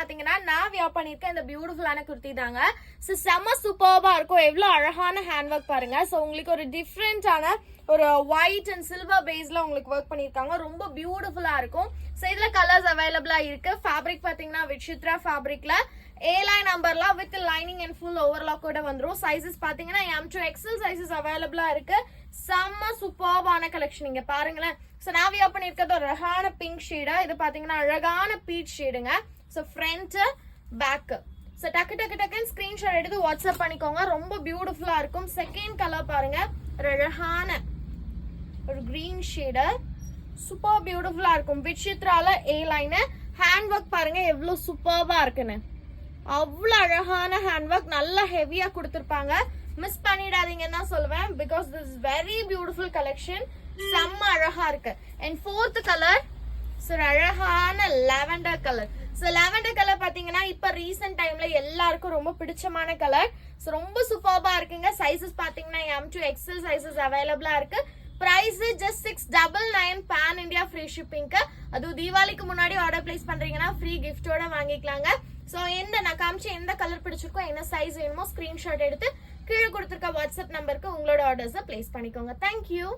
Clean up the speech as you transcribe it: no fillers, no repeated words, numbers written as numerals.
பாத்தீங்கன்னா நான் வியர் பண்ணிருக்கேன் இந்த பியூட்டிஃபுல்லான குர்த்தி தாங்க. சோ செம சூப்பர்பா இருக்கும். எவ்வளவு அழகான ஹேண்ட் ஒர்க் பாருங்க. சோ உங்களுக்கு ஒரு டிஃப்ரெண்டான ஒரு ஒயிட் அண்ட் சில்வர் பேஸ்ல உங்களுக்கு ஒர்க் பண்ணிருக்காங்க. ரொம்ப பியூட்டிஃபுல்லா இருக்கும். சோ இதுல கலர்ஸ் அவைலபிளா இருக்கு. ஃபேப்ரிக் பாத்தீங்கன்னா விசித்ரா ஃபேப்ரிக்ல A-line நம்பர்ல with lining and full overlock கூட வந்துரும். சைஸஸ் பாத்தீங்கன்னா M to XL சைஸஸ் அவைலபிளா இருக்கு. செம்ம சூப்பர்பான கலெக்ஷன் இங்க பாருங்களேன். சோ நான் வியர் பண்ணிருக்கிறது ஒரு அழகான பிங்க் ஷேடு. இது பாத்தீங்கன்னா அழகான பீச் ஷேடுங்க. So front back. சோ டக்குன்னு ஸ்கிரீன்ஷாட் எடுத்து வாட்ஸ்அப் பண்ணிக்கோங்க. ரொம்ப பியூட்டிஃபுல்லா இருக்கும். செகண்ட் கலர் பாருங்க, ஒரு அழகான ஒரு கிரீன் ஷேடு. சூப்பர் பியூட்டிஃபுல்லா இருக்கும். விசித்ரால A-line. ஹேண்ட் ஒர்க் பாருங்க எவ்வளவு சூப்பர்பா இருக்குன்னு. அவ்வளவு அழகான ஹேண்ட் ஒர்க், நல்லா ஹெவியா கொடுத்திருப்பாங்க. மிஸ் பண்ணிடாதீங்கன்னு தான் சொல்லுவேன். Because this is very beautiful collection. செம்ம அழகா இருக்கு. அண்ட் ஃபோர்த் கலர் அழகான lavender colour. So lavender colour பாத்தீங்கன்னா இப்ப ரீசெண்ட் டைம்ல எல்லாருக்கும் ரொம்ப பிடிச்சமான கலர். சோ ரொம்ப சூப்பர்பா இருக்குங்க. சைஸஸ் பாத்தீங்கன்னா M to XL சைஸஸ் அவைலபிளா இருக்கு. Price just 699 pan India free ஷிப்பிங்க்கு. அது தீபாவளிக்கு முன்னாடி ஆர்டர் பிளேஸ் பண்றீங்கன்னா ஃப்ரீ கிஃப்டோட வாங்கிக்கலாங்க. சோ நான் காமிச்ச எந்த கலர் பிடிச்சிருக்கோ என்ன சைஸ் வேணுமோ ஸ்கிரீன்ஷாட் எடுத்து கீழே கொடுத்துருக்க வாட்ஸ்அப் நம்பருக்கு உங்களோட ஆர்டர்ஸை பிளேஸ் பண்ணிக்கோங்க. தேங்க்யூ.